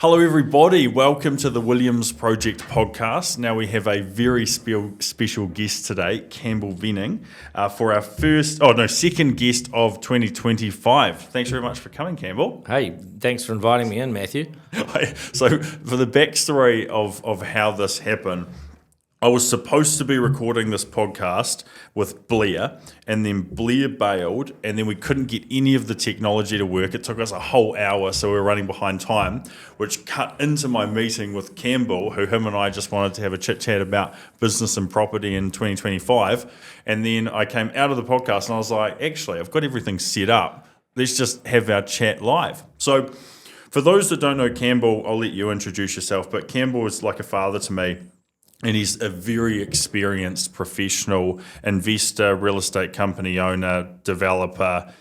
Hello, everybody. Welcome to the Williams Project podcast. Now we have a very special guest today, Campbell Venning, for our second guest of 2025. Thanks very much for coming, Campbell. Hey, thanks for inviting me in, Matthew. So, for the backstory of how this happened, I was supposed to be recording this podcast with Blair, and then Blair bailed, and then we couldn't get any of the technology to work. It took us a whole hour, so we were running behind time, which cut into my meeting with Campbell, who him and I just wanted to have a chit-chat about business and property in 2025. And then I came out of the podcast, and I was like, actually, I've got everything set up. Let's just have our chat live. So for those that don't know Campbell, I'll let you introduce yourself, but Campbell is like a father to me. And he's a very experienced professional investor, real estate company owner, developer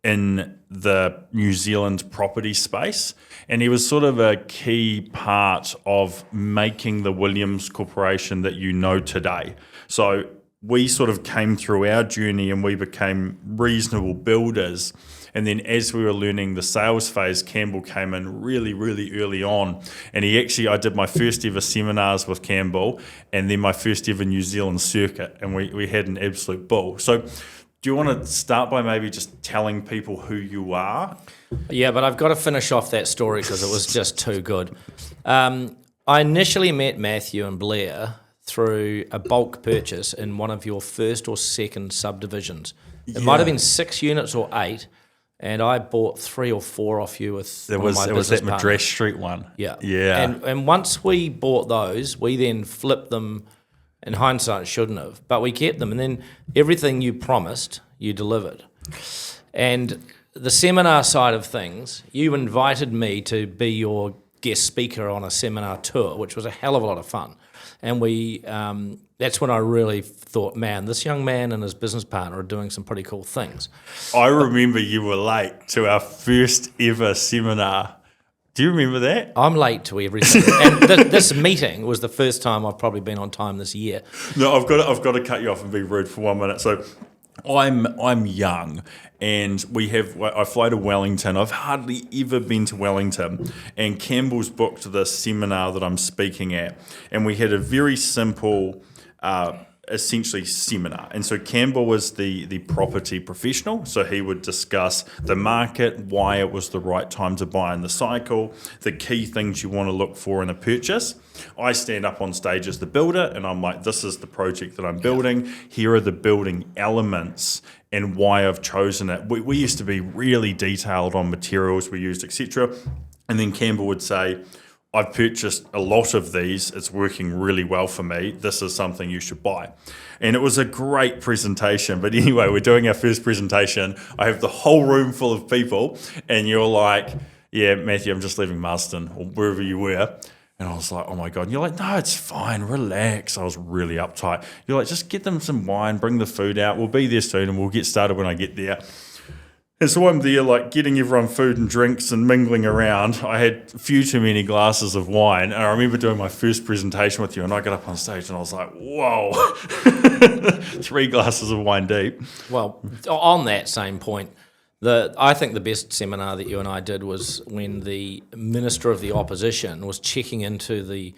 in the New Zealand property space. And he was sort of a key part of making the Williams Corporation that you know today. So we sort of came through our journey and we became reasonable builders. And then as we were learning the sales phase, Campbell came in really, really early on. And I did my first ever seminars with Campbell and then my first ever New Zealand circuit. And we had an absolute ball. So do you want to start by maybe just telling people who you are? Yeah, but I've got to finish off that story because it was just too good. I initially met Matthew and Blair through a bulk purchase in one of your first or second subdivisions. It might have been 6 units or 8. And I bought 3 or 4 off you with It was that Madras Street one. Yeah. Yeah. And once we bought those, we then flipped them. In hindsight, shouldn't have, but we kept them. And then everything you promised, you delivered. And the seminar side of things, you invited me to be your guest speaker on a seminar tour, which was a hell of a lot of fun. And that's when I really thought, man, this young man and his business partner are doing some pretty cool things. I remember you were late to our first ever seminar. Do you remember that? I'm late to everything. And this meeting was the first time I've probably been on time this year. No, I've got to cut you off and be rude for 1 minute. So I'm young, and I fly to Wellington. I've hardly ever been to Wellington, and Campbell's booked this seminar that I'm speaking at, and we had a very simple essentially seminar. And so Campbell was the property professional, so he would discuss the market, why it was the right time to buy in the cycle, the key things you want to look for in a purchase. I stand up on stage as the builder and I'm like, this is the project that I'm building, here are the building elements and why I've chosen it. We used to be really detailed on materials we used, etc. And then Campbell would say, I've purchased a lot of these. It's working really well for me. This is something you should buy. And it was a great presentation. But anyway, we're doing our first presentation. I have the whole room full of people. And you're like, yeah, Matthew, I'm just leaving Marsden or wherever you were. And I was like, oh my God. And you're like, no, it's fine. Relax. I was really uptight. You're like, just get them some wine, bring the food out. We'll be there soon and we'll get started when I get there. And so I'm there like getting everyone food and drinks and mingling around. I had a few too many glasses of wine. And I remember doing my first presentation with you and I got up on stage and I was like, whoa, 3 glasses of wine deep. Well, on that same point, I think the best seminar that you and I did was when the Minister of the Opposition was checking into the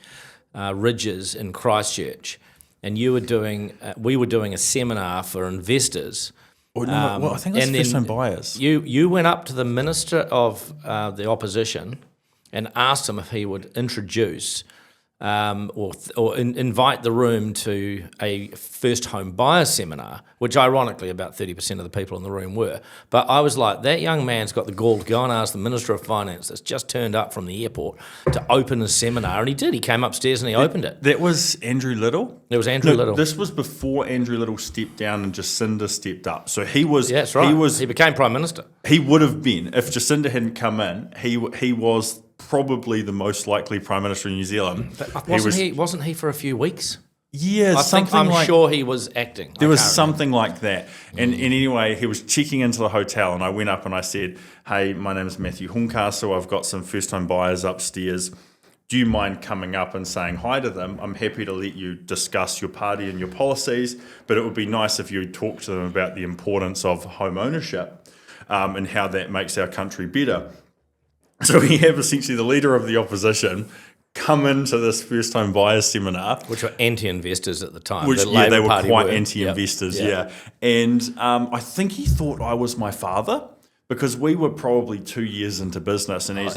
ridges in Christchurch. And we were doing a seminar for investors. I think that's first-time buyers. You went up to the Minister of the Opposition and asked him if he would introduce invite the room to a first home buyer seminar, which ironically about 30% of the people in the room were. But I was like, that young man's got the gall to go and ask the Minister of Finance that's just turned up from the airport to open a seminar. And he did. He came upstairs and he opened it. That was Andrew Little? It was Andrew Little. This was before Andrew Little stepped down and Jacinda stepped up. So he was... Yeah, that's right. He became Prime Minister. He would have been. If Jacinda hadn't come in, he was probably the most likely Prime Minister in New Zealand. But wasn't he for a few weeks? Yeah, I'm sure he was acting. There was something like that. And anyway, he was checking into the hotel and I went up and I said, hey, my name is Matthew Horncastle. I've got some first-time buyers upstairs. Do you mind coming up and saying hi to them? I'm happy to let you discuss your party and your policies, but it would be nice if you talk to them about the importance of home ownership and how that makes our country better. So we have essentially the leader of the opposition come into this first-time buyers seminar. Which were anti-investors at the time. Which, the Labour they were Party quite were. anti-investors, Yep. And I think he thought I was my father because we were probably 2 years into business, and he's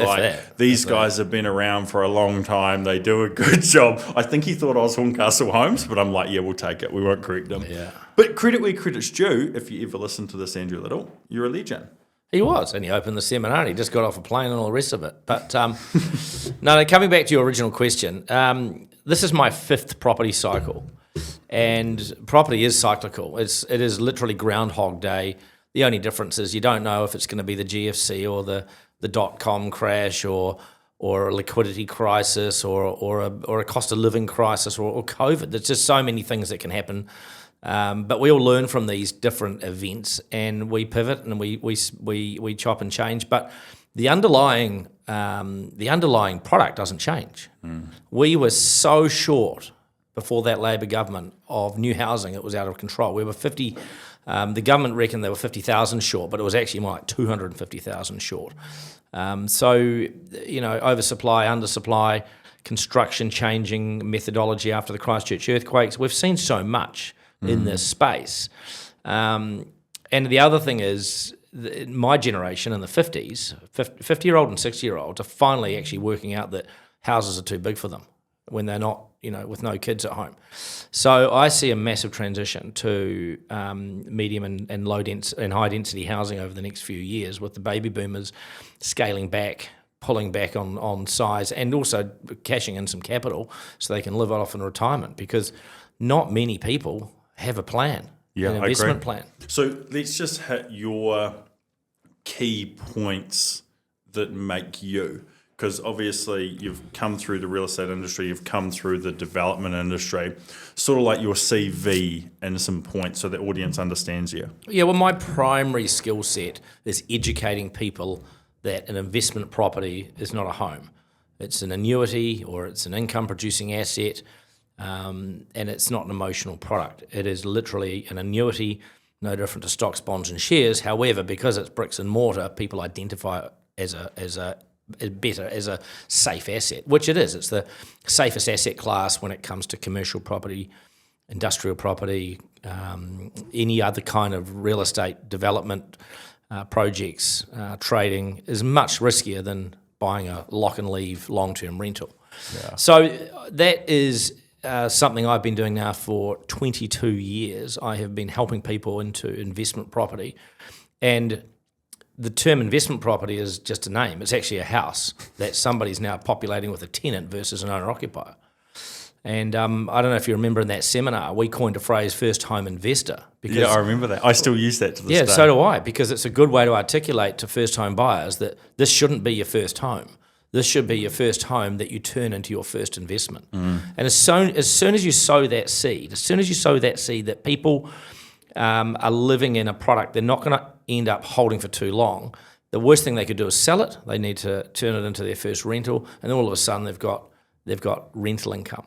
these guys have been around for a long time. They do a good job. I think he thought I was Horncastle Holmes, but I'm like, yeah, we'll take it. We won't correct him. Yeah. But credit where credit's due. If you ever listen to this, Andrew Little, you're a legend. He was, and he opened the seminar, and he just got off a plane and all the rest of it. But no, coming back to your original question, this is my 5th property cycle, and property is cyclical. It is literally Groundhog Day. The only difference is you don't know if it's going to be the GFC or the .com crash or a liquidity crisis or a cost of living crisis or COVID. There's just so many things that can happen. But we all learn from these different events, and we pivot and we chop and change. But the underlying product doesn't change. We were so short before that Labor government of new housing; it was out of control. We were 50. The government reckoned they were 50,000 short, but it was actually more like 250,000 short. So oversupply, undersupply, construction changing methodology after the Christchurch earthquakes. We've seen so much in this space. And the other thing is, my generation in the 50s, 50-year-old and 60-year-olds are finally actually working out that houses are too big for them when they're not, with no kids at home. So I see a massive transition to medium and low and high density housing over the next few years, with the baby boomers scaling back, pulling back on size, and also cashing in some capital so they can live off in retirement, because not many people have a plan, an investment plan. So let's just hit your key points that make you, because obviously you've come through the real estate industry, you've come through the development industry, sort of like your CV and some points so the audience understands you. Yeah, well, my primary skill set is educating people that an investment property is not a home. It's an annuity or it's an income producing asset. And it's not an emotional product. It is literally an annuity, no different to stocks, bonds, and shares. However, because it's bricks and mortar, people identify it as a safe asset, which it is. It's the safest asset class when it comes to commercial property, industrial property, any other kind of real estate development projects. Trading is much riskier than buying a lock and leave long-term rental. Yeah. So that is something I've been doing now for 22 years. I have been helping people into investment property, and the term investment property is just a name. It's actually a house that somebody's now populating with a tenant versus an owner-occupier. And I don't know if you remember in that seminar, we coined a phrase, first home investor. Because, I remember that. I still use that to this day. Yeah, so do I, because it's a good way to articulate to first home buyers that this shouldn't be your first home. This should be your first home that you turn into your first investment. And as soon as you sow that seed, that people are living in a product they're not going to end up holding for too long, the worst thing they could do is sell it. They need to turn it into their first rental, and then all of a sudden they've got rental income.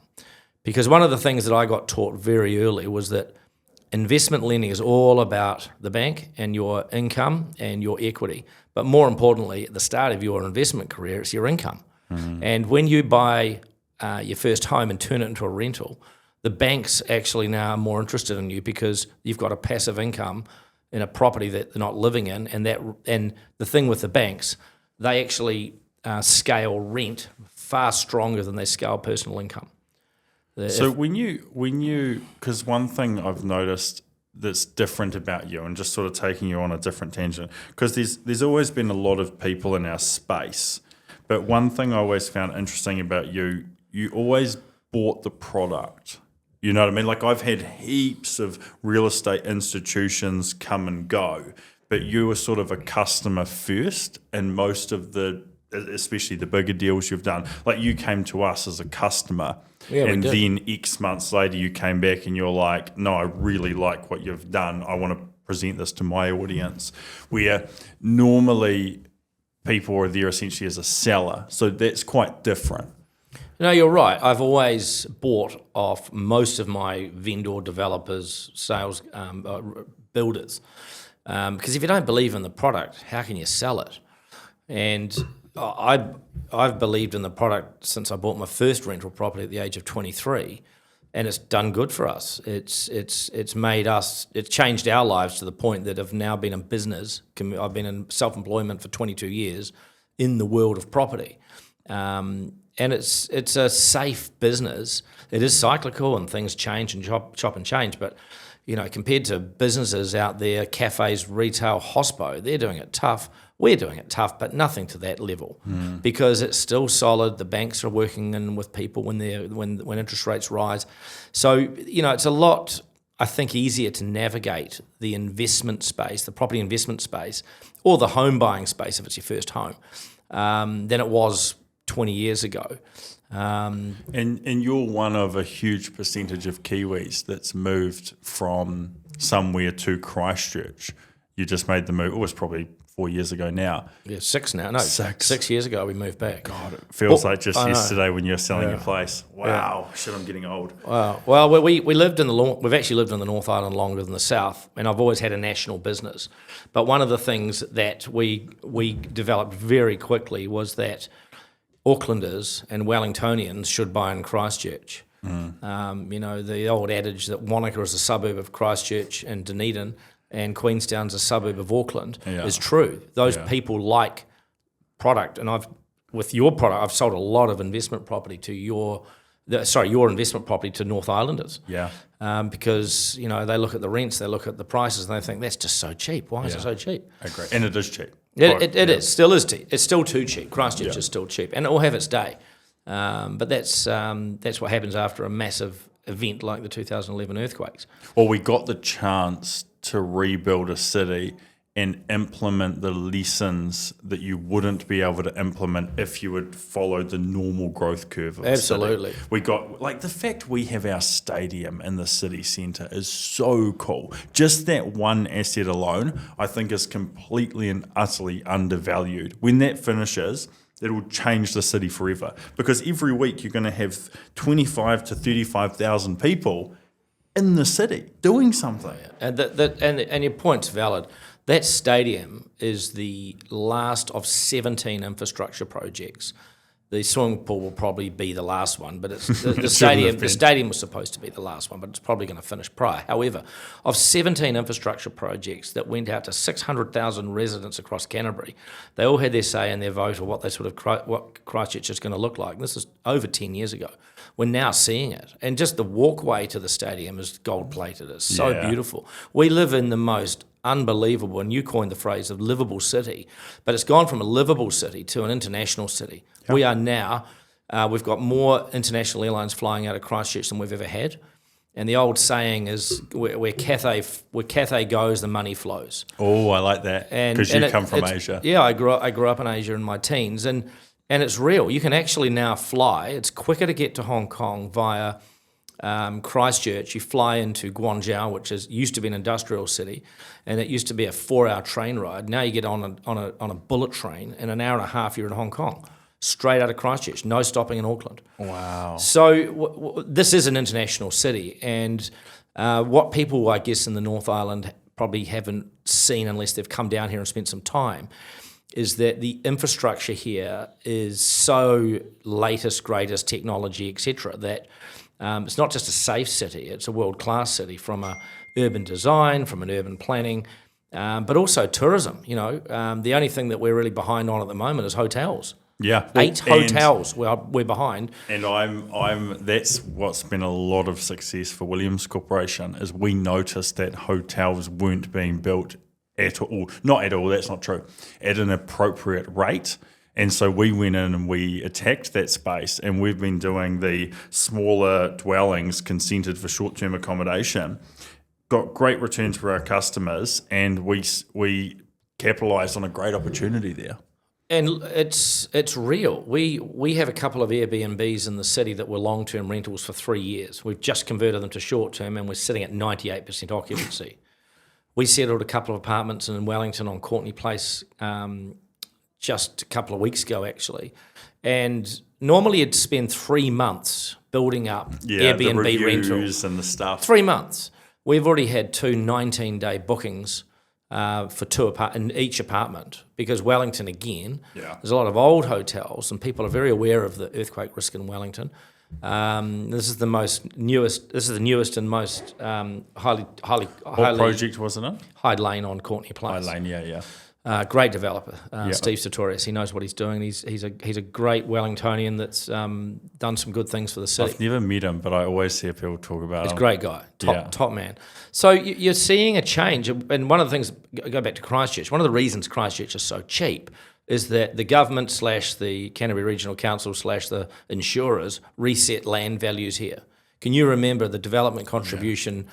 Because one of the things that I got taught very early was that investment lending is all about the bank and your income and your equity. But more importantly, at the start of your investment career, it's your income. And when you buy your first home and turn it into a rental, the banks actually now are more interested in you because you've got a passive income in a property that they're not living in. And the thing with the banks, they actually scale rent far stronger than they scale personal income. So when you, because one thing I've noticed that's different about you, and just sort of taking you on a different tangent, because there's always been a lot of people in our space, but one thing I always found interesting about you always bought the product. You know what I mean? Like, I've had heaps of real estate institutions come and go, but you were sort of a customer first, and most of especially the bigger deals you've done, like, you came to us as a customer. Yeah, and then X months later you came back and you're like, no, I really like what you've done. I want to present this to my audience. Where normally people are there essentially as a seller. So that's quite different. No, you're right. I've always bought off most of my vendor developers, sales builders. Because if you don't believe in the product, how can you sell it? And I've believed in the product since I bought my first rental property at the age of 23, and it's done good for us. It's changed our lives to the point that I've now been in business. I've been in self-employment for 22 years in the world of property, and it's a safe business. It is cyclical and things change and chop and change, but compared to businesses out there, cafes, retail, hospo, they're doing it tough. We're doing it tough, but nothing to that level because it's still solid. The banks are working in with people when interest rates rise. So, it's a lot, I think, easier to navigate the investment space, the property investment space, or the home buying space if it's your first home, than it was 20 years ago. And you're one of a huge percentage of Kiwis that's moved from somewhere to Christchurch. You just made the move. It was probably 4 years ago now. Yeah, 6 now. No, 6 years ago we moved back. God, it feels like just yesterday when you were selling your place. Wow, shit, I'm getting old. Wow. Well, we lived in we've actually lived in the North Island longer than the South, and I've always had a national business. But one of the things that we developed very quickly was that Aucklanders and Wellingtonians should buy in Christchurch. The old adage that Wanaka is a suburb of Christchurch and Dunedin, and Queenstown's a suburb of Auckland is true. Those people like product, and with your product, I've sold a lot of investment property to your investment property to North Islanders. Yeah. Because they look at the rents, they look at the prices, and they think that's just so cheap. Why is it so cheap? I agree, and it is cheap. It is cheap. It's still too cheap. Christchurch is still cheap, and it will have its day. But that's what happens after a massive event like the 2011 earthquakes. Well, we got the chance to rebuild a city and implement the lessons that you wouldn't be able to implement if you had followed the normal growth curve of the Absolutely. city. We got, the fact we have our stadium in the city centre is so cool. Just that one asset alone, I think, is completely and utterly undervalued. When that finishes, it'll change the city forever, because every week you're going to have 25 to 35,000 people in the city doing something. And your point's valid. That stadium is the last of 17 infrastructure projects. The swimming pool will probably be the last one, but it's the stadium. The stadium was supposed to be the last one, but it's probably going to finish prior. However, of 17 infrastructure projects that went out to 600,000 residents across Canterbury, they all had their say and their vote of what Christchurch is going to look like. This is over 10 years ago. We're now seeing it, and just the walkway to the stadium is gold plated. It's so beautiful. We live in the most unbelievable, and you coined the phrase of livable city, but it's gone from a livable city to an international city. Yep. We are now, we've got more international airlines flying out of Christchurch than we've ever had. And the old saying is, where Cathay goes, the money flows. Oh, I like that, because you come from Asia. Yeah, I grew up in Asia in my teens, and it's real. You can actually now fly. It's quicker to get to Hong Kong via Christchurch. You fly into Guangzhou, which used to be an industrial city, and it used to be a 4-hour train ride. Now you get on a bullet train, in an hour and a half you're in Hong Kong, straight out of Christchurch, no stopping in Auckland. Wow! So this is an international city, and what people, I guess, in the North Island probably haven't seen unless they've come down here and spent some time, is that the infrastructure here is so latest, greatest technology, etc., that it's not just a safe city, it's a world-class city from a urban design, from an urban planning, but also tourism. The only thing that we're really behind on at the moment is hotels. Yeah, 8 hotels we're behind. And that's what's been a lot of success for Williams Corporation, is we noticed that hotels weren't being built at all. Not at all, that's not true. At an appropriate rate. And so we went in and we attacked that space, and we've been doing the smaller dwellings consented for short-term accommodation. Got great returns for our customers, and we capitalised on a great opportunity there. And it's real. We have a couple of Airbnbs in the city that were long-term rentals for 3 years. We've just converted them to short-term, and we're sitting at 98% occupancy. We settled a couple of apartments in Wellington on Courtney Place just a couple of weeks ago, actually. And normally you'd spend 3 months building up Airbnb the reviews rentals. And the stuff. 3 months. We've already had 2 19-day bookings for in each apartment, because Wellington, again, Yeah. there's a lot of old hotels and people are very aware of the earthquake risk in Wellington. This is the newest and most highly What project wasn't it? Hyde Lane on Courtney High Place. Lane, yeah. Great developer, Steve Sartorius. He knows what he's doing. He's a great Wellingtonian that's done some good things for the city. I've never met him, but I always hear people talk about He's him. a great guy, top man. So you're seeing a change, and one of the things, go back to Christchurch, one of the reasons Christchurch is so cheap is that the government / the Canterbury Regional Council / the insurers reset land values here. Can you remember the development contribution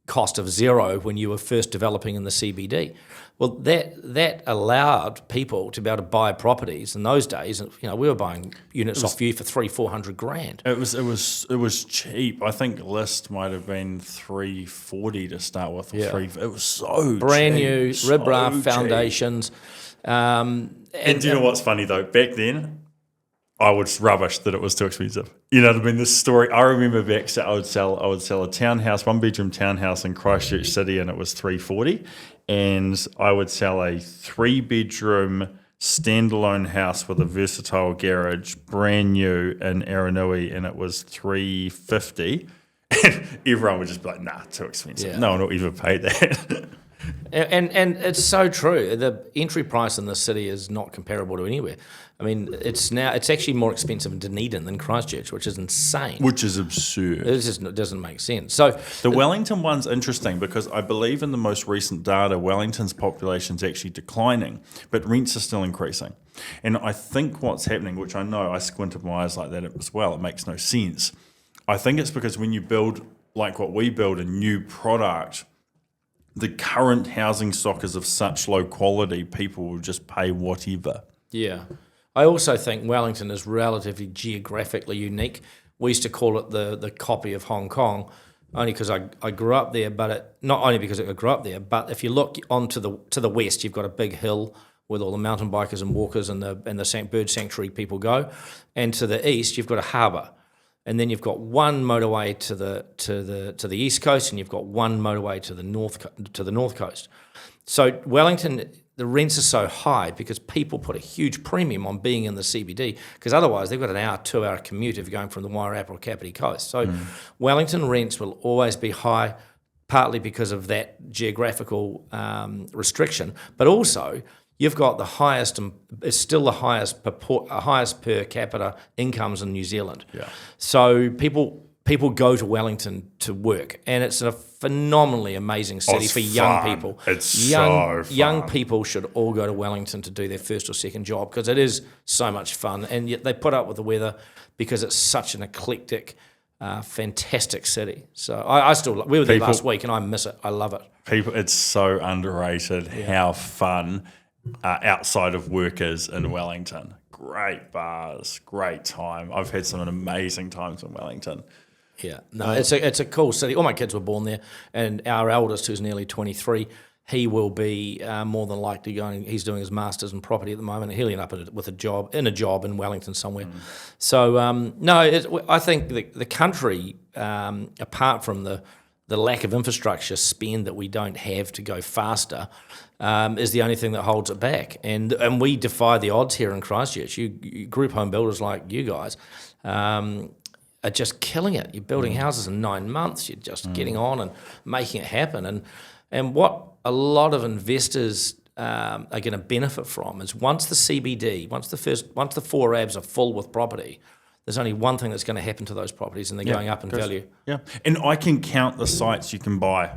cost of zero when you were first developing in the CBD? Well, that allowed people to be able to buy properties in those days. We were buying units off you for $300,000-400,000. It was cheap. I think list might have been $340 to start with. Or it was so brand cheap, new, so riprap cheap. foundations. And do you know what's funny though? Back then, I was rubbish that it was too expensive. You know what I mean? This story, I remember back, so I would sell a townhouse, 1-bedroom townhouse in Christchurch City, and it was $340. And I would sell a 3-bedroom standalone house with a versatile garage, brand new in Aranui, and it was $350. And everyone would just be like, nah, too expensive. Yeah. No one will ever pay that. And it's so true. The entry price in this city is not comparable to anywhere. I mean, it's actually more expensive in Dunedin than Christchurch, which is insane. Which is absurd. It doesn't make sense. So the Wellington one's interesting because I believe in the most recent data, Wellington's population is actually declining, but rents are still increasing. And I think what's happening, which I know I squinted my eyes like that as well, it makes no sense. I think it's because when you build, like what we build, a new product, the current housing stock is of such low quality, people will just pay whatever. yeah. I also think Wellington is relatively geographically unique. We used to call it the copy of Hong Kong, only because I grew up there, but not only because I grew up there, but if you look to the west, you've got a big hill with all the mountain bikers and walkers and the bird sanctuary people go, and to the east you've got a harbour, and then you've got one motorway to the east coast, and you've got one motorway to the north coast. So Wellington, the rents are so high because people put a huge premium on being in the CBD, because otherwise they've got an hour, 2-hour commute if you're going from the Wairarapa or Kapiti coast. So Wellington rents will always be high, partly because of that geographical restriction, but also you've got it's still the highest per capita incomes in New Zealand. Yeah. So people go to Wellington to work, and it's a phenomenally amazing city for young people. It's so fun. Young people should all go to Wellington to do their first or second job, because it is so much fun, and yet they put up with the weather because it's such an eclectic, fantastic city. So we were there last week, and I miss it. I love it. It's so underrated how fun outside of work is in Wellington. Great bars, great time. I've had some amazing times in Wellington. Yeah, no, it's a cool city. All my kids were born there, and our eldest, who's nearly 23, he will be more than likely going. He's doing his masters in property at the moment, and he'll end up with a job in Wellington somewhere. So I think the country, apart from the lack of infrastructure spend that we don't have to go faster, is the only thing that holds it back. And we defy the odds here in Christchurch. You group home builders like you guys are just killing it. You're building houses in 9 months. You're just getting on and making it happen. And what a lot of investors are going to benefit from is once the CBD, once the 4 abs are full with property, there's only one thing that's going to happen to those properties, and they're going up in value. Yeah, and I can count the sites you can buy.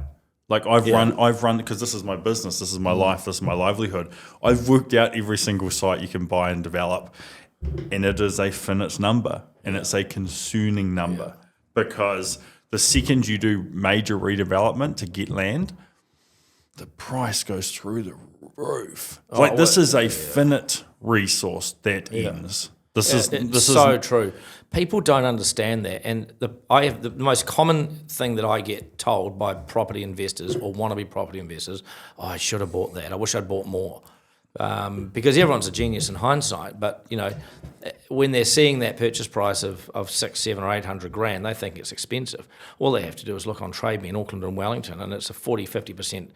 Like I've run because this is my business, this is my life, this is my livelihood. I've worked out every single site you can buy and develop, and it is a finite number, and it's a consuming number, because the second you do major redevelopment to get land, the price goes through the roof. This is a finite resource that ends. This is so true. People don't understand that, and the most common thing that I get told by property investors or wannabe property investors, I should have bought that. I wish I'd bought more. because everyone's a genius in hindsight. But when they're seeing that purchase price of 6, 7, or 800 grand, they think it's expensive. All they have to do is look on Trade Me in Auckland and Wellington, and it's a 40-50%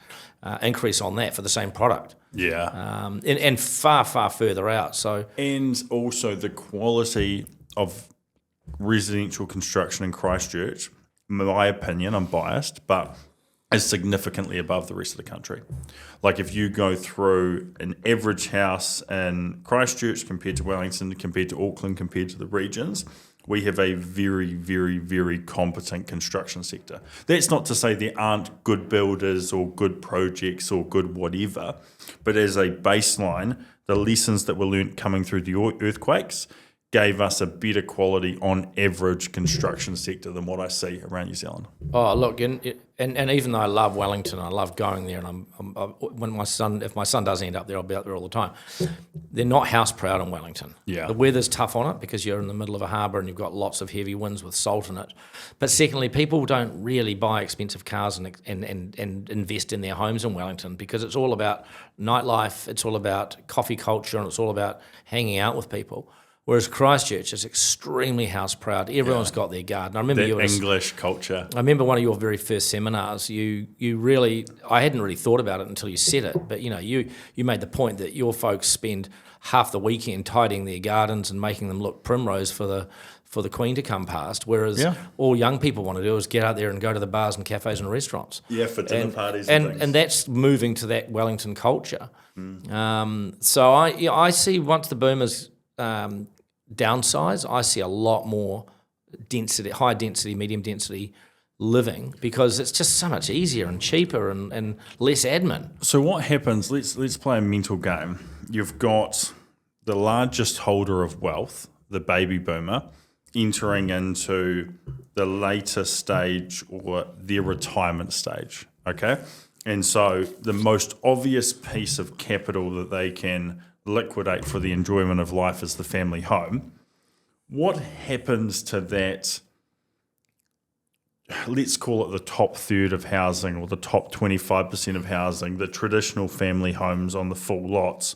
increase on that for the same product. Yeah. And far further out. So and also the quality of residential construction in Christchurch, in my opinion, I'm biased, but is significantly above the rest of the country. Like if you go through an average house in Christchurch compared to Wellington, compared to Auckland, compared to the regions, we have a very, very, very competent construction sector. That's not to say there aren't good builders or good projects or good whatever, but as a baseline, the lessons that were learnt coming through the earthquakes gave us a better quality on average construction sector than what I see around New Zealand. Oh, look, and even though I love Wellington, I love going there, and if my son does end up there, I'll be out there all the time. They're not house proud in Wellington. Yeah. The weather's tough on it because you're in the middle of a harbour and you've got lots of heavy winds with salt in it. But secondly, people don't really buy expensive cars and invest in their homes in Wellington because it's all about nightlife, it's all about coffee culture, and it's all about hanging out with people. Whereas Christchurch is extremely house proud. Everyone's got their garden. I remember English culture. I remember one of your very first seminars. You really, I hadn't really thought about it until you said it. But you made the point that your folks spend half the weekend tidying their gardens and making them look primrose for the Queen to come past. Whereas all young people want to do is get out there and go to the bars and cafes and restaurants. Yeah, for dinner parties and things. And that's moving to that Wellington culture. So I see once the boomers downsize, I see a lot more density, high density, medium density living because it's just so much easier and cheaper and less admin. So what happens, let's play a mental game. You've got the largest holder of wealth, the baby boomer, entering into the later stage or their retirement stage, okay? And so the most obvious piece of capital that they can liquidate for the enjoyment of life is the family home. What happens to that, let's call it the top third of housing or the top 25% of housing, the traditional family homes on the full lots?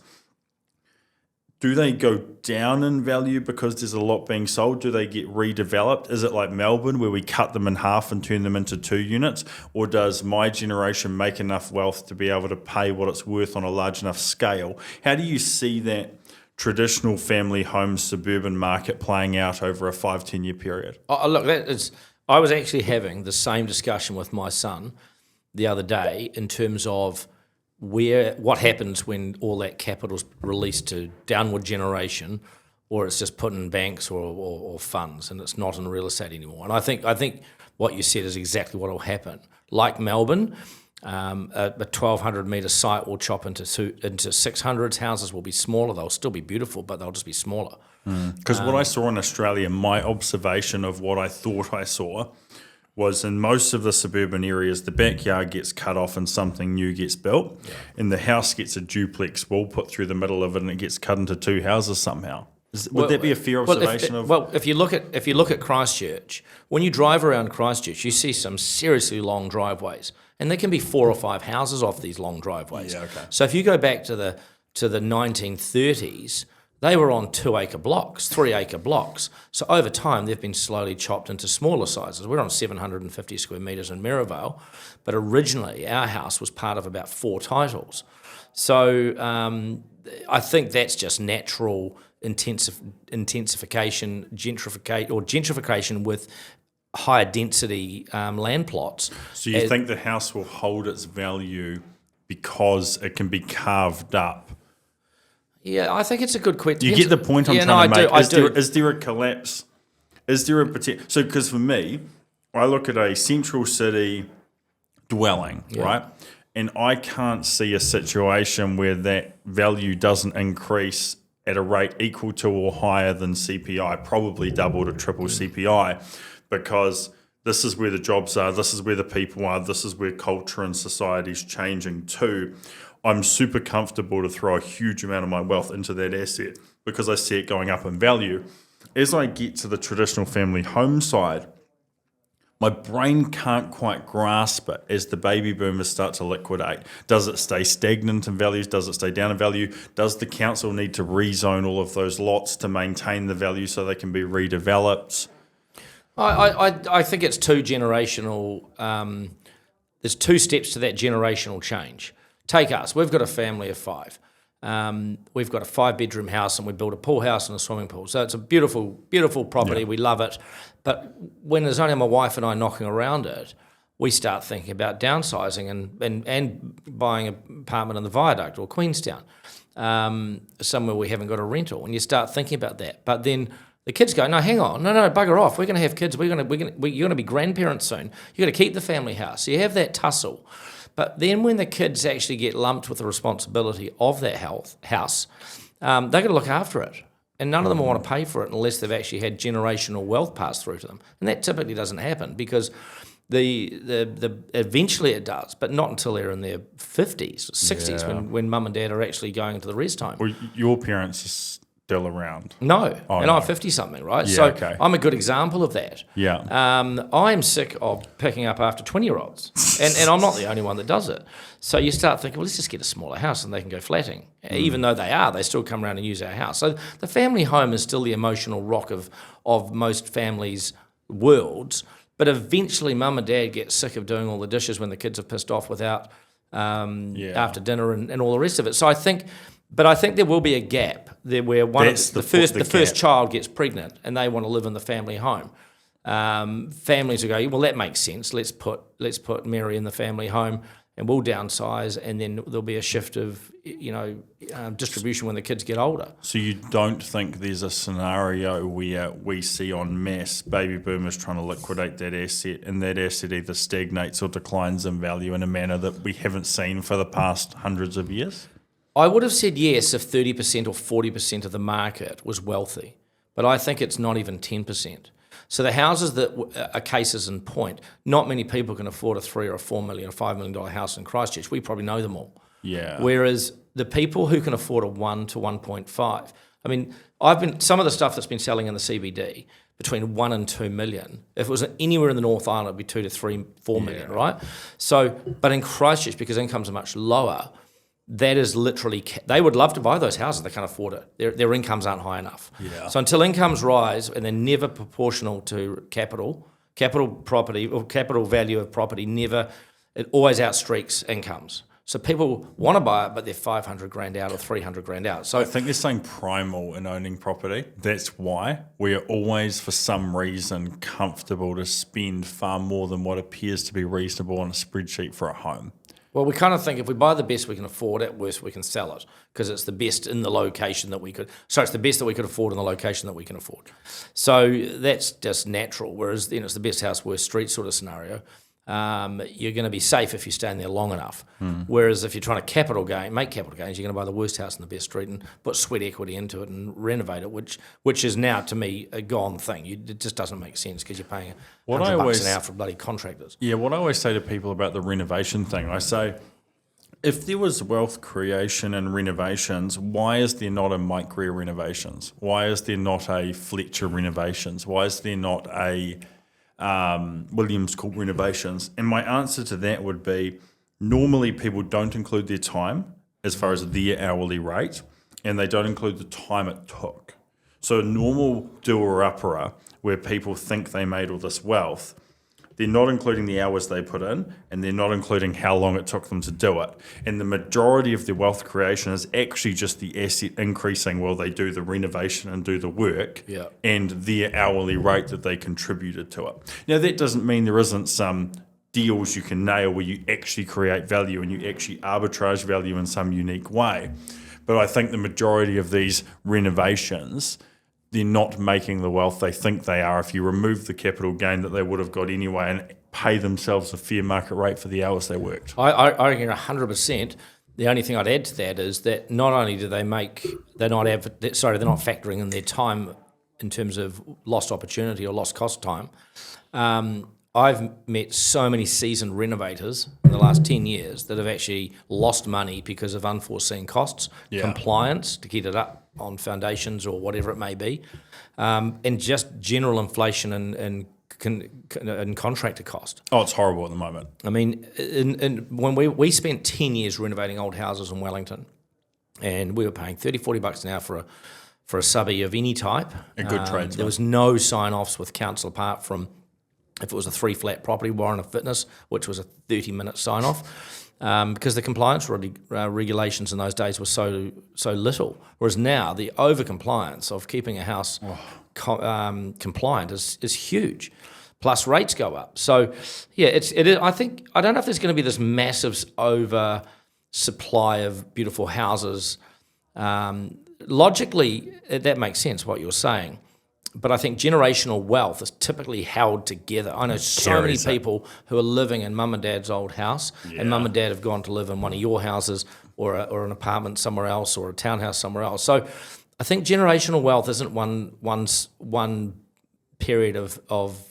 Do they go down in value because there's a lot being sold? Do they get redeveloped? Is it like Melbourne where we cut them in half and turn them into 2 units? Or does my generation make enough wealth to be able to pay what it's worth on a large enough scale? How do you see that traditional family home suburban market playing out over a 5-10 year period? Oh, look, I was actually having the same discussion with my son the other day in terms of what happens when all that capital's released to downward generation, or it's just put in banks or funds, and it's not in real estate anymore. And I think what you said is exactly what will happen. Like Melbourne, a 1,200 metre site will chop into 600s. Houses will be smaller. They'll still be beautiful, but they'll just be smaller. Because what I saw in Australia, my observation of what I thought I saw was in most of the suburban areas, the backyard gets cut off and something new gets built, and the house gets a duplex wall put through the middle of it, and it gets cut into 2 houses somehow. Would that be a fair observation? If you look at Christchurch, when you drive around Christchurch, you see some seriously long driveways, and there can be 4 or 5 houses off these long driveways. Yeah, okay. So if you go back to the 1930s, they were on 2-acre blocks, 3-acre blocks. So over time, they've been slowly chopped into smaller sizes. We're on 750 square metres in Merivale, but originally our house was part of about 4 titles. So I think that's just natural intensification, gentrification with higher density land plots. So you think the house will hold its value because it can be carved up? Yeah, I think it's a good question. You get the point I'm trying to make. I do. Is there a collapse? Is there a potential? So, because for me, I look at a central city dwelling, right? And I can't see a situation where that value doesn't increase at a rate equal to or higher than CPI, probably double to triple CPI, because this is where the jobs are, this is where the people are, this is where culture and society is changing to. I'm super comfortable to throw a huge amount of my wealth into that asset because I see it going up in value. As I get to the traditional family home side, my brain can't quite grasp it as the baby boomers start to liquidate. Does it stay stagnant in values? Does it stay down in value? Does the council need to rezone all of those lots to maintain the value so they can be redeveloped? I think it's two generational. There's two steps to that generational change. Take us. We've got a family of 5. We've got a 5-bedroom house and we built a pool house and a swimming pool. So it's a beautiful, beautiful property. Yeah. We love it. But when there's only my wife and I knocking around it, we start thinking about downsizing and buying an apartment in the Viaduct or Queenstown, somewhere we haven't got a rental. And you start thinking about that. But then the kids go, no, hang on, no, bugger off. We're going to have kids. You're going to be grandparents soon. You've got to keep the family house. So you have that tussle. But then when the kids actually get lumped with the responsibility of that house, they've got to look after it. And none of them want to pay for it unless they've actually had generational wealth passed through to them. And that typically doesn't happen because eventually it does, but not until they're in their 50s, 60s, when mum and dad are actually going into the rest home. Well, your parents are still around. No, I'm 50-something, right? Yeah, so okay. I'm a good example of that. Yeah. I'm sick of picking up after 20-year-olds, and I'm not the only one that does it. So you start thinking, well, let's just get a smaller house and they can go flatting. Even though they still come around and use our house. So the family home is still the emotional rock of most families' worlds, but eventually mum and dad get sick of doing all the dishes when the kids are pissed off without after dinner and all the rest of it. So I think there will be a gap there where the first child gets pregnant and they want to live in the family home. Families will go, well, that makes sense. Let's put Mary in the family home and we'll downsize, and then there'll be a shift of distribution when the kids get older. So you don't think there's a scenario where we see en masse baby boomers trying to liquidate that asset, and that asset either stagnates or declines in value in a manner that we haven't seen for the past hundreds of years? I would have said yes if 30% or 40% of the market was wealthy, but I think it's not even 10%. So the houses that are cases in point, not many people can afford a $3 or a $4 million or $5 million house in Christchurch. We probably know them all. Yeah. Whereas the people who can afford a 1 to 1.5, I mean, some of the stuff that's been selling in the CBD between 1 and 2 million. If it was anywhere in the North Island, it'd be 2 to 3, 4 million, right? So, but in Christchurch, because incomes are much lower, that is literally, they would love to buy those houses, they can't afford it. Their incomes aren't high enough. Yeah. So until incomes rise, and they're never proportional to capital property or capital value of property, it always outstreaks incomes. So people want to buy it, but they're 500 grand out or 300 grand out. So I think there's something primal in owning property. That's why we are always, for some reason, comfortable to spend far more than what appears to be reasonable on a spreadsheet for a home. Well, we kind of think if we buy the best we can afford, at worst we can sell it because it's the best in the location that we could. So it's the best that we could afford in the location that we can afford. So that's just natural. Whereas it's the best house, worst street sort of scenario. You're going to be safe if you stay in there long enough. Whereas if you're trying to make capital gains, you're going to buy the worst house in the best street and put sweat equity into it and renovate it, which is now to me a gone thing. It just doesn't make sense because you're paying $100 an hour for bloody contractors. Yeah, what I always say to people about the renovation thing, I say, if there was wealth creation and renovations, why is there not a Mike Greer renovations? Why is there not a Fletcher renovations? Why is there not a Williams Court renovations? And my answer to that would be, normally people don't include their time as far as their hourly rate, and they don't include the time it took. So a normal doer-upperer, where people think they made all this wealth, they're not including the hours they put in, and they're not including how long it took them to do it. And the majority of their wealth creation is actually just the asset increasing while they do the renovation and do the work, and their hourly rate that they contributed to it. Now, that doesn't mean there isn't some deals you can nail where you actually create value and you actually arbitrage value in some unique way. But I think the majority of these renovations, they're not making the wealth they think they are if you remove the capital gain that they would have got anyway and pay themselves a fair market rate for the hours they worked. I reckon 100%. The only thing I'd add to that is that not only do they're not factoring in their time in terms of lost opportunity or lost cost time. I've met so many seasoned renovators in the last 10 years that have actually lost money because of unforeseen costs, compliance to get it up on foundations or whatever it may be, and just general inflation and in contractor cost. Oh, it's horrible at the moment. I mean, when we spent 10 years renovating old houses in Wellington, and we were paying $30-40 an hour for a subby of any type. A good tradesman. There was no sign-offs with council apart from if it was a 3-flat property, Warren of Fitness, which was a 30-minute sign-off, because the compliance regulations in those days were so little. Whereas now, the over-compliance of keeping a house compliant is huge. Plus rates go up. So, yeah, it is. I don't know if there's going to be this massive oversupply of beautiful houses. Logically, that makes sense what you're saying. But I think generational wealth is typically held together. I know so many people who are living in mum and dad's old house, and mum and dad have gone to live in one of your houses or an apartment somewhere else or a townhouse somewhere else. So I think generational wealth isn't one period of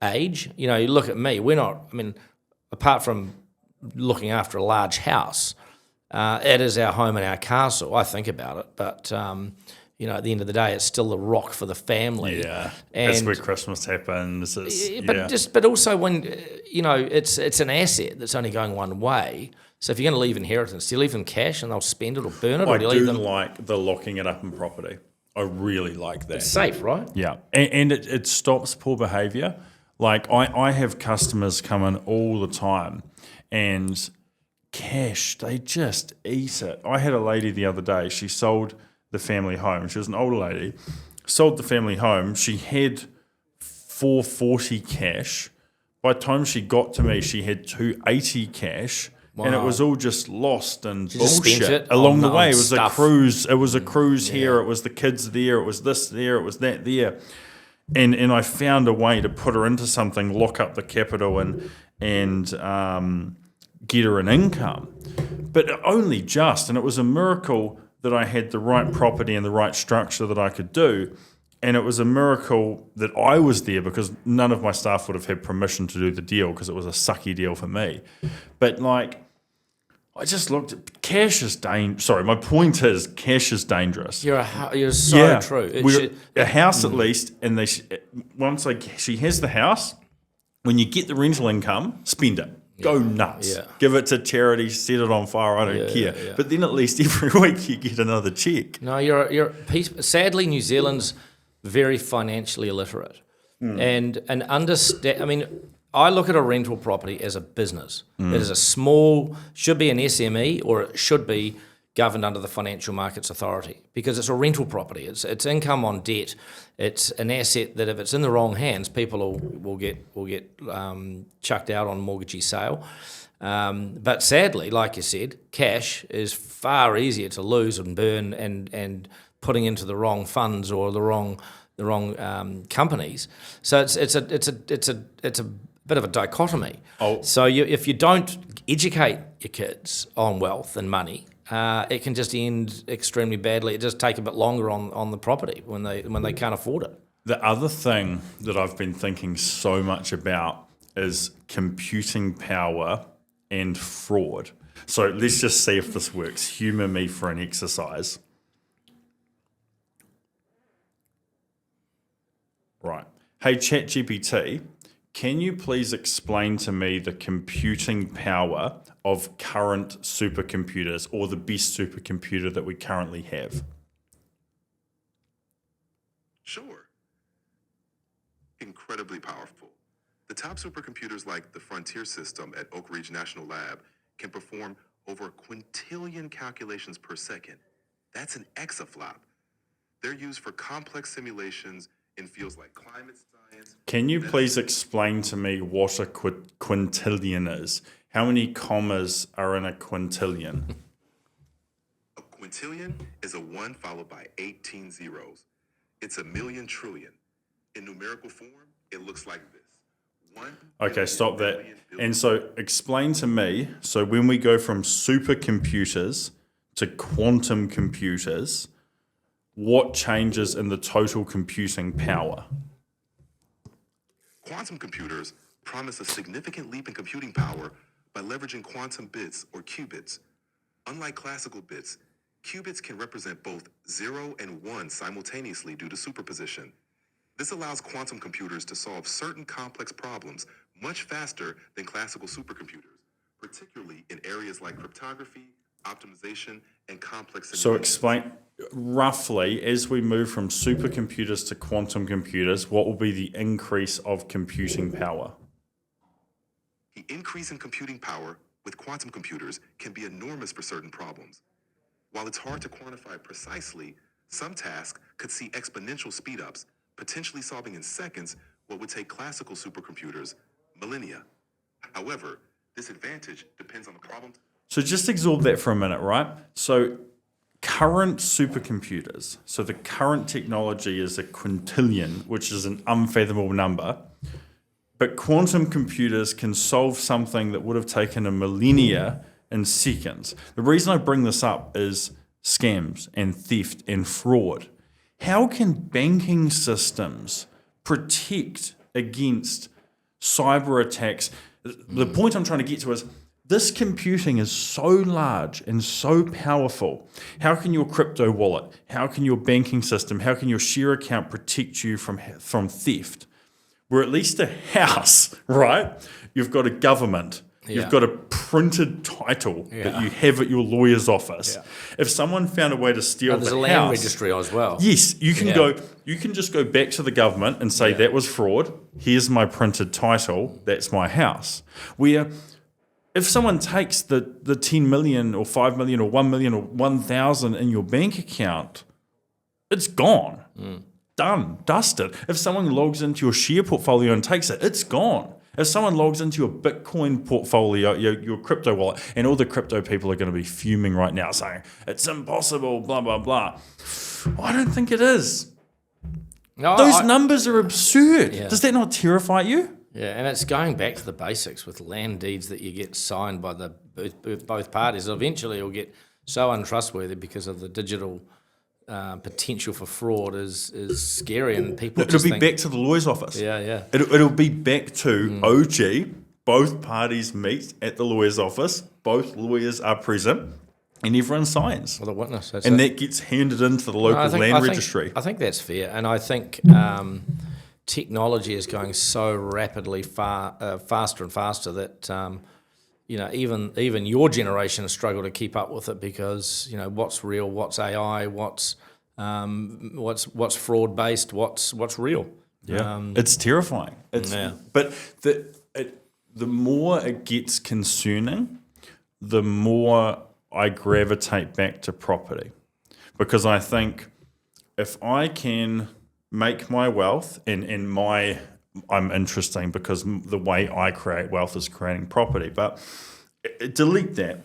age. You know, you look at me, we're not, I mean, apart from looking after a large house, it is our home and our castle. I think about it, but you know, at the end of the day, it's still the rock for the family. Yeah, and that's where Christmas happens. But also when, you know, it's an asset that's only going one way. So if you're going to leave inheritance, do you leave them cash and they'll spend it or burn it? I or do you leave them like the locking it up in property. I really like that. It's safe, right? Yeah, and it stops poor behaviour. Like I have customers come in all the time, and cash, they just eat it. I had a lady the other day. She sold the family home. She was an older lady. Sold the family home. She had $440 cash. By the time she got to me, she had $280 cash. Wow. And it was all just lost and bullshit along the way. It was a cruise. It was a cruise here. It was the kids there. It was this there. It was that there. And I found a way to put her into something, lock up the capital, and get her an income. But only just. And it was a miracle that I had the right property and the right structure that I could do. And it was a miracle that I was there, because none of my staff would have had permission to do the deal, because it was a sucky deal for me. But like, I just looked at cash is dangerous. Sorry, my point is cash is dangerous. You're so true. A house at least, and she has the house, when you get the rental income, spend it. Go nuts. Yeah. Give it to charity, set it on fire, I don't care. Yeah. But then at least every week you get another check. No, you're sadly, New Zealand's very financially illiterate. And understand, I mean, I look at a rental property as a business. It is should be an SME, or it should be governed under the Financial Markets Authority, because it's a rental property. It's income on debt. It's an asset that if it's in the wrong hands, people will get chucked out on mortgagee sale. But sadly, like you said, cash is far easier to lose and burn and putting into the wrong funds or the wrong companies. So it's a bit of a dichotomy. So if you don't educate your kids on wealth and money, it can just end extremely badly. It just take a bit longer on the property when they can't afford it. The other thing that I've been thinking so much about is computing power and fraud. So let's just see if this works. Humour me for an exercise. Right. Hey, ChatGPT, can you please explain to me the computing power of current supercomputers, or the best supercomputer that we currently have? Sure. Incredibly powerful. The top supercomputers like the Frontier system at Oak Ridge National Lab can perform over a quintillion calculations per second. That's an exaflop. They're used for complex simulations in fields like climate science. Can you please explain to me what a quintillion is? How many commas are in a quintillion? A quintillion is a 1 followed by 18 zeros. It's a million trillion. In numerical form, it looks like this. Okay, stop that. And so explain to me, so when we go from supercomputers to quantum computers, what changes in the total computing power? Quantum computers promise a significant leap in computing power by leveraging quantum bits, or qubits. Unlike classical bits, qubits can represent both 0 and 1 simultaneously due to superposition. This allows quantum computers to solve certain complex problems much faster than classical supercomputers, particularly in areas like cryptography, optimization, and complex So simulations. explain roughly, as we move from supercomputers to quantum computers, what will be the increase of computing power? The increase in computing power with quantum computers can be enormous for certain problems. While it's hard to quantify precisely, some tasks could see exponential speedups, potentially solving in seconds what would take classical supercomputers millennia. However, this advantage depends on the problem. So just absorb that for a minute, right? So current supercomputers, so the current technology is a quintillion, which is an unfathomable number, but quantum computers can solve something that would have taken a millennia in seconds. The reason I bring this up is scams and theft and fraud. How can banking systems protect against cyber attacks? The point I'm trying to get to is this computing is so large and so powerful. How can your crypto wallet, how can your banking system, how can your share account protect you from theft? We're at least a house, right? You've got a government. Yeah. You've got a printed title that you have at your lawyer's office. Yeah. If someone found a way to steal There's the a land house, registry as well. yes, you can just go back to the government and say that was fraud. Here's my printed title. That's my house. Where if someone takes the 10 million or 5 million or 1 million or 1,000 in your bank account, it's gone. Done, dusted. If someone logs into your share portfolio and takes it, it's gone. If someone logs into your Bitcoin portfolio, your crypto wallet, and all the crypto people are going to be fuming right now saying, it's impossible, blah, blah, blah. I don't think it is. No, Those numbers are absurd. Yeah. Does that not terrify you? Yeah, and it's going back to the basics with land deeds that you get signed by both parties. Eventually, it'll get so untrustworthy because of the digital potential for fraud is scary, and people It'll just be think, back to the lawyer's office. Yeah. It'll be back to OG. Both parties meet at the lawyer's office. Both lawyers are present, and everyone signs. With a witness. That's And it. that gets handed into the local registry. I think that's fair, and I think technology is going so rapidly faster and faster that even your generation has struggled to keep up with it because what's real, what's AI, what's fraud based, what's real. Yeah, it's terrifying. But the more it gets concerning, the more I gravitate back to property, because I think if I can make my wealth I'm interesting because the way I create wealth is creating property, but delete that.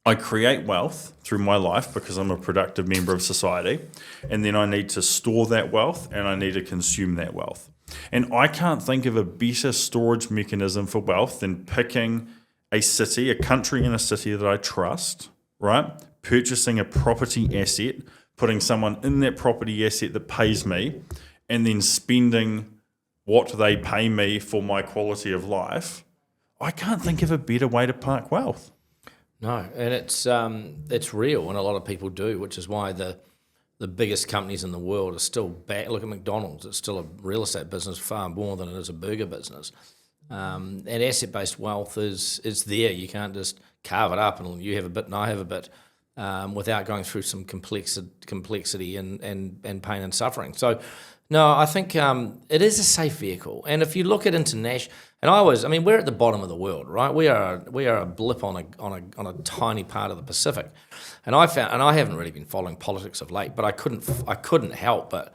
I create wealth through my life because I'm a productive member of society, and then I need to store that wealth and I need to consume that wealth. And I can't think of a better storage mechanism for wealth than picking a country in a city that I trust, right? Purchasing a property asset, putting someone in that property asset that pays me, and then spending what they pay me for my quality of life. I can't think of a better way to park wealth. No, and it's real, and a lot of people do, which is why the biggest companies in the world are still back. Look at McDonald's; it's still a real estate business far more than it is a burger business. And asset-based wealth is there. You can't just carve it up and you have a bit and I have a bit without going through some complexity and pain and suffering. So, no, I think it is a safe vehicle. And if you look at international, and we're at the bottom of the world, right? We are a blip on a tiny part of the Pacific. And I haven't really been following politics of late, but I couldn't help but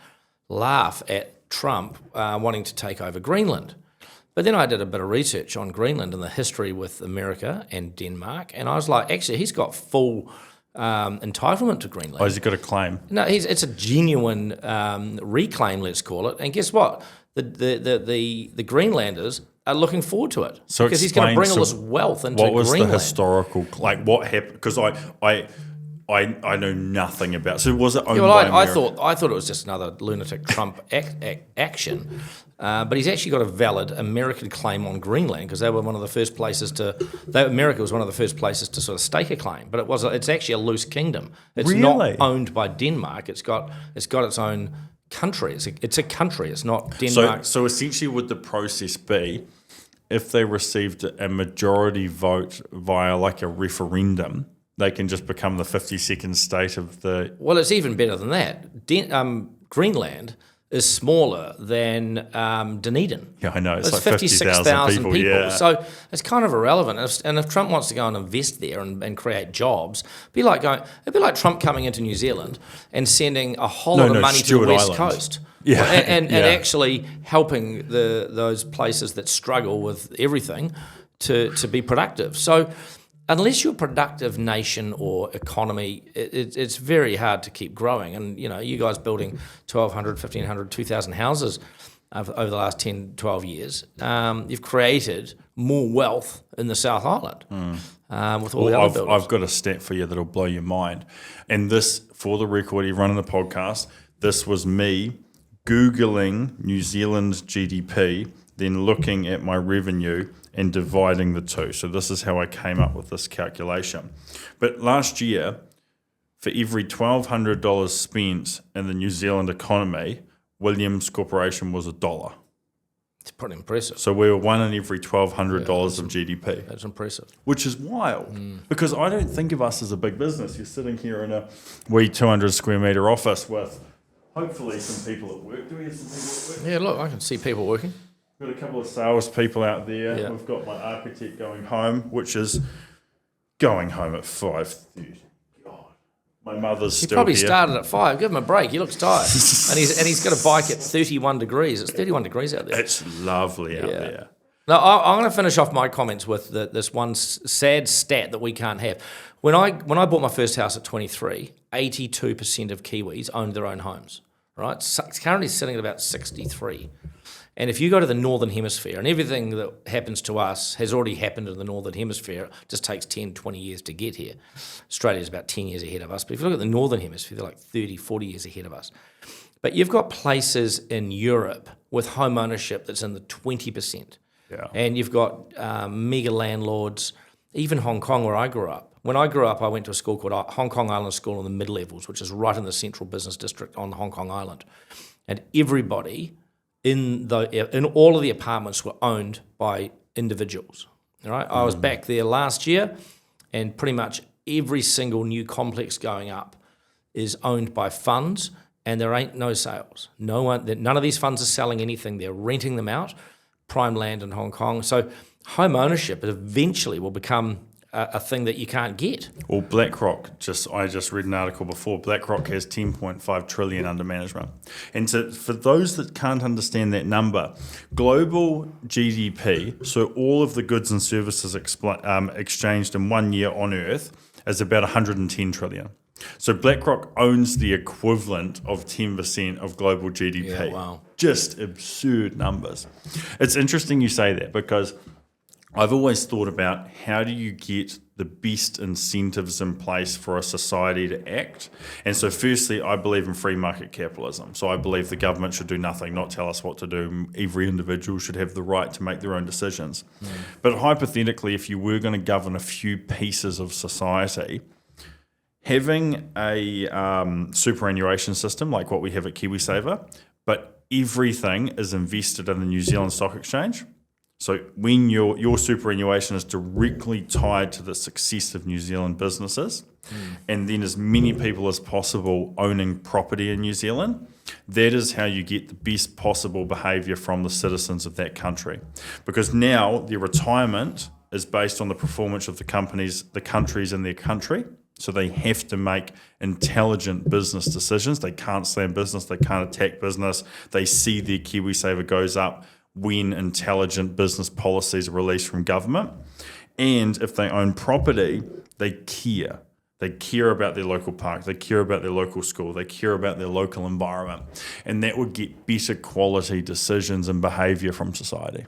laugh at Trump wanting to take over Greenland. But then I did a bit of research on Greenland and the history with America and Denmark, and I was like, actually, he's got full entitlement to Greenland. Oh, has he got a claim? No, it's a genuine reclaim, let's call it. And guess what? The Greenlanders are looking forward to it because he's going to bring all this wealth into Greenland. What was the historical, what happened? Because I know nothing about. So was it owned by America? I thought it was just another lunatic Trump action, but he's actually got a valid American claim on Greenland because they were one of the first places America was one of the first places to sort of stake a claim. But it's actually a loose kingdom. It's not owned by Denmark. It's got its own country. It's a country. It's not Denmark. So essentially, would the process be if they received a majority vote via like a referendum, they can just become the 52nd state of the... Well, it's even better than that. Greenland is smaller than Dunedin. Yeah, I know. It's like 56,000 people. Yeah. So it's kind of irrelevant. And if Trump wants to go and invest there and create jobs, it'd be like Trump coming into New Zealand and sending a whole lot of money to the West Coast. Yeah. And actually helping those places that struggle with everything to be productive. So unless you're a productive nation or economy, it's very hard to keep growing. And, you guys building 1,200, 1,500, 2,000 houses over the last 10, 12 years, you've created more wealth in the South Island with all the other buildings. I've got a stat for you that'll blow your mind. And this, for the record, you're running the podcast, this was me Googling New Zealand's GDP, then looking at my revenue and dividing the two. So this is how I came up with this calculation. But last year, for every $1,200 spent in the New Zealand economy, Williams Corporation was $1. It's pretty impressive. So we were one in every $1,200 of GDP. That's impressive. Which is wild, because I don't think of us as a big business. You're sitting here in a wee 200 square metre office with hopefully some people at work. Do we have some people at work? Yeah, look, I can see people working. We've got a couple of sales people out there. Yeah. We've got my architect going home, which is going home at 5:30. God, my mother's He still probably here. started at 5. Give him a break. He looks tired. and he's got a bike at 31 degrees. It's 31 degrees out there. It's lovely out there. Now, I'm going to finish off my comments with this one sad stat that we can't have. When I bought my first house at 23, 82% of Kiwis owned their own homes, right? It's currently sitting at about 63. And if you go to the Northern Hemisphere, and everything that happens to us has already happened in the Northern Hemisphere, it just takes 10, 20 years to get here. Australia's about 10 years ahead of us. But if you look at the Northern Hemisphere, they're like 30, 40 years ahead of us. But you've got places in Europe with home ownership that's in the 20%. Yeah. And you've got mega landlords, even Hong Kong where I grew up. When I grew up, I went to a school called Hong Kong Island School in the mid-levels, which is right in the central business district on Hong Kong Island. And everybody in all of the apartments were owned by individuals. All right? I was back there last year, and pretty much every single new complex going up is owned by funds, and there ain't no sales. None of these funds are selling anything. They're renting them out, prime land in Hong Kong. So home ownership eventually will become a thing that you can't get. Well, BlackRock, I just read an article before, BlackRock has 10.5 trillion under management. And so for those that can't understand that number, global GDP, so all of the goods and services exchanged in 1 year on Earth, is about 110 trillion. So BlackRock owns the equivalent of 10% of global GDP. Yeah, wow. Just absurd numbers. It's interesting you say that, because I've always thought about how do you get the best incentives in place for a society to act. And so firstly, I believe in free market capitalism. So I believe the government should do nothing, not tell us what to do. Every individual should have the right to make their own decisions. But hypothetically, if you were going to govern a few pieces of society, having a superannuation system like what we have at KiwiSaver, but everything is invested in the New Zealand Stock Exchange. So when your superannuation is directly tied to the success of New Zealand businesses, and then as many people as possible owning property in New Zealand, that is how you get the best possible behaviour from the citizens of that country. Because now their retirement is based on the performance of the countries in their country. So they have to make intelligent business decisions. They can't slam business. They can't attack business. They see their KiwiSaver goes up when intelligent business policies are released from government. And if they own property, they care. They care about their local park. They care about their local school. They care about their local environment. And that would get better quality decisions and behaviour from society.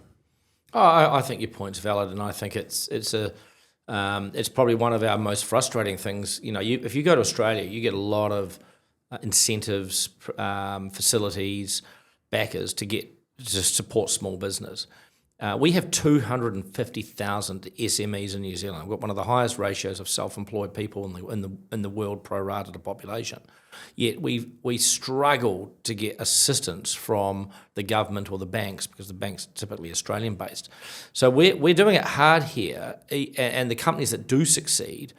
Oh, I think your point's valid, and I think it's probably one of our most frustrating things. If you go to Australia, you get a lot of incentives, facilities, backers to support small business. We have 250,000 SMEs in New Zealand. We've got one of the highest ratios of self-employed people in the world pro rata to population. Yet we struggle to get assistance from the government or the banks because the banks are typically Australian-based. So we're doing it hard here, and the companies that do succeed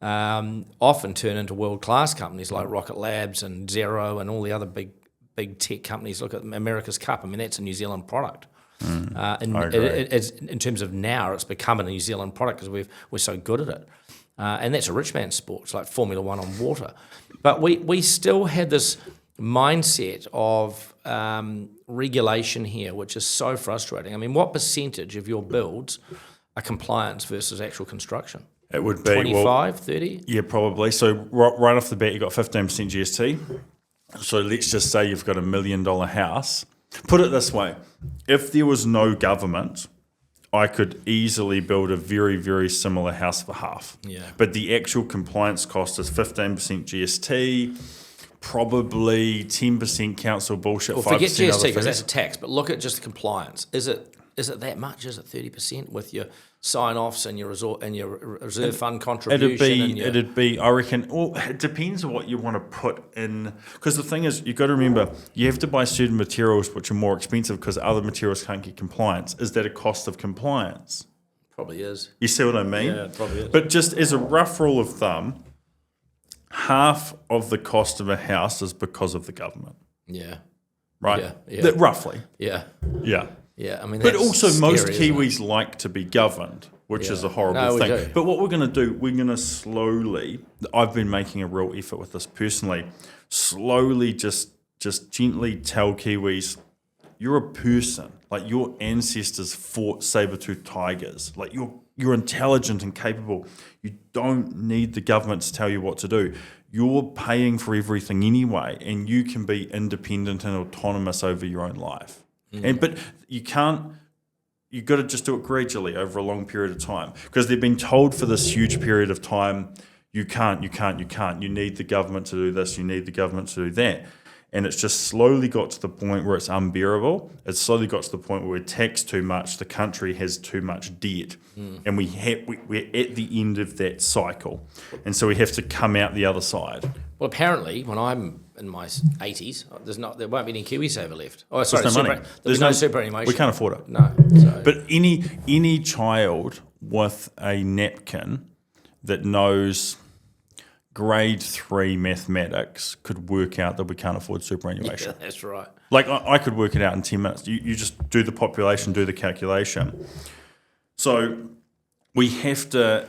often turn into world-class companies like Rocket Labs and Xero and all the other big tech companies. Look at America's Cup. I mean, that's a New Zealand product. In terms of now, it's become a New Zealand product because we're so good at it. And that's a rich man's sport. It's like Formula One on water. But we still had this mindset of regulation here, which is so frustrating. I mean, what percentage of your builds are compliance versus actual construction? It would be 25, 30? Yeah, probably. So right off the bat, you've got 15% GST. So let's just say you've got $1 million house. Put it this way, if there was no government, I could easily build a very, very similar house for half. Yeah. But the actual compliance cost is 15% GST, probably 10% council bullshit, Well, 5% forget GST other because that's fees. a tax, but look at just the compliance. Is it that much? Is it 30% with your sign-offs and your reserve fund contribution? It'd be, I reckon, well, it depends on what you want to put in. Because the thing is, you've got to remember, you have to buy certain materials which are more expensive because other materials can't get compliance. Is that a cost of compliance? Probably is. You see what I mean? Yeah, it probably is. But just as a rough rule of thumb, half of the cost of a house is because of the government, Yeah. right? Yeah. Roughly. Yeah. Yeah. Yeah. I mean, But that's also, most scary, isn't it? Kiwis like to be governed, which is a No, horrible we thing. do. But what we're going to do, we're going to slowly, I've been making a real effort with this personally, slowly just gently tell Kiwis, you're a person. Like, your ancestors fought saber-toothed tigers. Like, you're intelligent and capable. You don't need the government to tell you what to do. You're paying for everything anyway, and you can be independent and autonomous over your own life. But you've got to just do it gradually over a long period of time, because they've been told for this huge period of time, you can't. You need the government to do this. You need the government to do that. And it's just slowly got to the point where it's unbearable. It's slowly got to the point where we're taxed too much. The country has too much debt. And we're at the end of that cycle. And so we have to come out the other side. Well, apparently, when I'm in my 80s, there won't be any KiwiSaver left. Oh, sorry, There's no money. There's no superannuation. We can't afford it. No. So. But any child with a napkin that knows grade 3 mathematics could work out that we can't afford superannuation. Yeah, that's right. Like, I could work it out in 10 minutes. You just do the population, do the calculation. So we have to...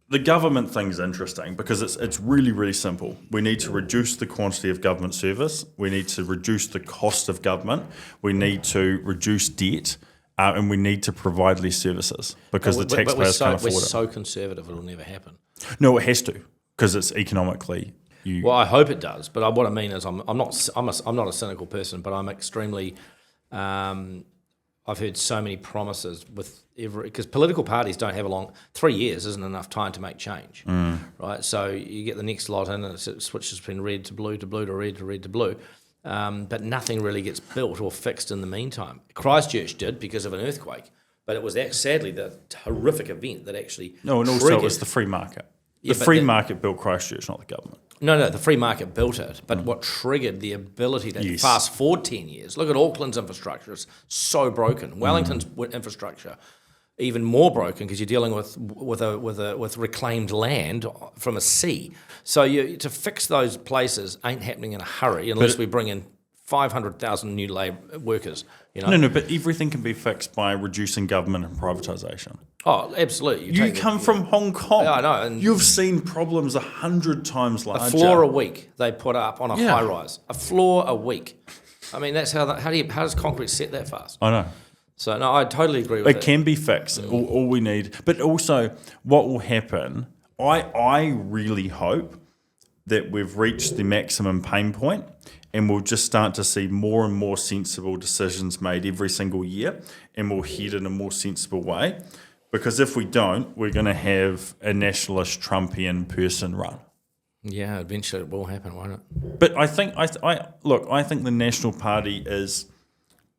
The government thing's interesting because it's really, really simple. We need to reduce the quantity of government service. We need to reduce the cost of government. We need to reduce debt. And we need to provide less services because the taxpayers can't afford it. We're so conservative, it'll never happen. No, it has to, because it's economically... Well, I hope it does, but what I mean is I'm not a cynical person, but I'm extremely... I've heard so many promises because political parties don't have 3 years isn't enough time to make change, right? So you get the next lot in and it switches between red to blue to blue to red to red to blue, but nothing really gets built or fixed in the meantime. Christchurch did because of an earthquake, but it was sadly the horrific event that actually No, and also it was the free market. The free market built Christchurch, not the government. No, the free market built it. But what triggered the ability to fast forward 10 years? Look at Auckland's infrastructure; it's so broken. Wellington's infrastructure, even more broken because you're dealing with reclaimed land from a sea. So to fix those places ain't happening in a hurry unless we bring in 500,000 new workers. You know? No, but everything can be fixed by reducing government and privatisation. Oh, absolutely. You come from Hong Kong. Yeah, I know. And you've seen problems 100 times larger. A floor a week they put up on a high rise. A floor a week. I mean, that's how does concrete set that fast? I know. So no, I totally agree with it. It can be fixed. All we need, but also what will happen. I really hope that we've reached the maximum pain point, and we'll just start to see more and more sensible decisions made every single year, and we'll head in a more sensible way. Because if we don't, we're going to have a nationalist Trumpian person run. Yeah, eventually it will happen, won't it? But I think the National Party is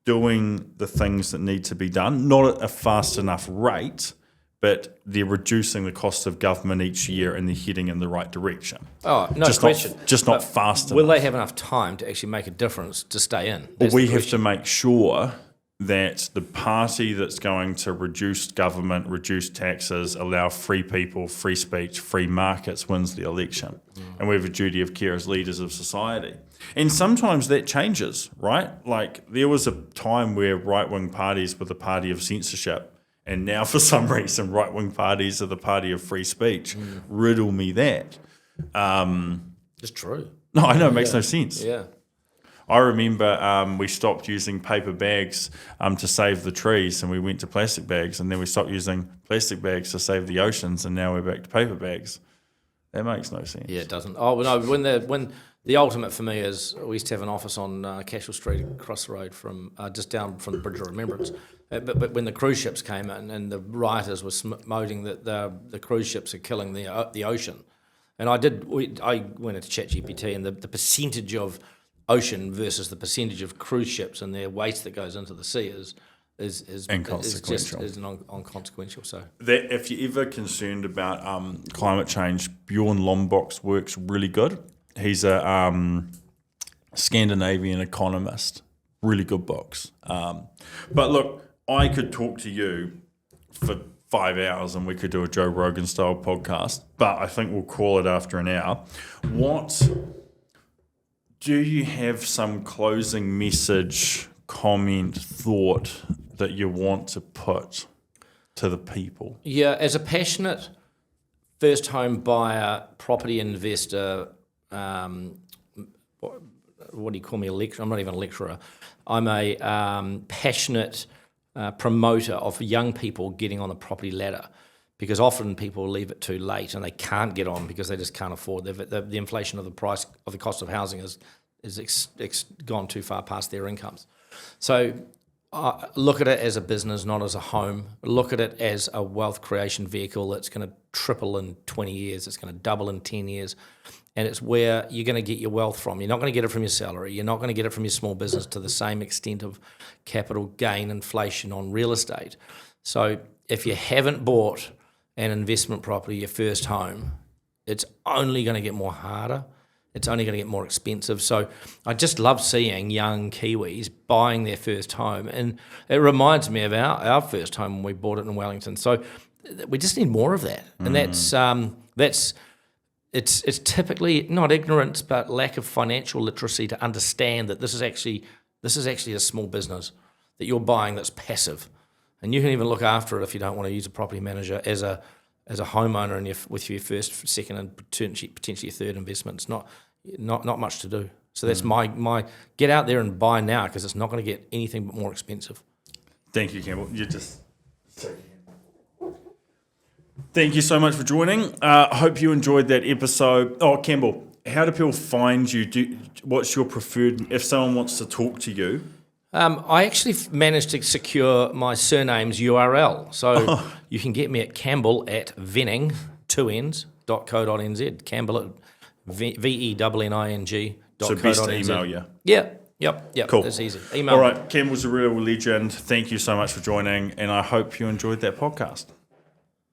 doing the things that need to be done, not at a fast enough rate, but they're reducing the cost of government each year and they're heading in the right direction. Oh, no just question. Not fast enough. Will they have enough time to actually make a difference to stay in? Well, we have to make sure that the party that's going to reduce government, reduce taxes, allow free people, free speech, free markets wins the election. And we have a duty of care as leaders of society. And sometimes that changes, right? Like there was a time where right-wing parties were the party of censorship, and now for some reason right-wing parties are the party of free speech. Riddle me that. It's true. No, I know, it makes no sense. Yeah. I remember we stopped using paper bags to save the trees, and we went to plastic bags, and then we stopped using plastic bags to save the oceans, and now we're back to paper bags. That makes no sense. Yeah, it doesn't. Oh no, when the ultimate for me is we used to have an office on Cashel Street across the road from just down from the Bridge of Remembrance. But when the cruise ships came in and the rioters were promoting that the cruise ships are killing the ocean, and I went into ChatGPT, and the percentage of ocean versus the percentage of cruise ships and their waste that goes into the sea is inconsequential. Is non-consequential. So that if you're ever concerned about climate change, Bjorn Lomborg's work's really good. He's a Scandinavian economist. Really good books. But look, I could talk to you for 5 hours and we could do a Joe Rogan style podcast, but I think we'll call it after an hour. Do you have some closing message, comment, thought that you want to put to the people? Yeah, as a passionate first home buyer, property investor, what do you call me, a lecturer? I'm not even a lecturer. I'm a passionate promoter of young people getting on the property ladder, because often people leave it too late and they can't get on because they just can't afford. The inflation of the price of the cost of housing is gone too far past their incomes. So look at it as a business, not as a home. Look at it as a wealth creation vehicle that's going to triple in 20 years. It's going to double in 10 years. And it's where you're going to get your wealth from. You're not going to get it from your salary. You're not going to get it from your small business to the same extent of capital gain inflation on real estate. So if you haven't bought an investment property, your first home, it's only going to get more harder. It's only going to get more expensive. So I just love seeing young Kiwis buying their first home. And it reminds me of our first home when we bought it in Wellington. So we just need more of that. And it's typically not ignorance, but lack of financial literacy to understand that this is actually a small business that you're buying that's passive. And you can even look after it if you don't want to use a property manager as a homeowner with your first, second, and potentially your third investment. It's not much to do. So that's my get out there and buy now, because it's not going to get anything but more expensive. Thank you, Campbell. Thank you so much for joining. I hope you enjoyed that episode. Oh, Campbell, how do people find you? What's your preferred, if someone wants to talk to you? I actually managed to secure my surname's URL. So you can get me at Campbell at Venning, 2Ns.co.nz. Campbell at VENNING.co.nz. So best to email you. Yeah. Yep. Cool. It's easy. Email All me. right. Campbell's a real legend. Thank you so much for joining, and I hope you enjoyed that podcast.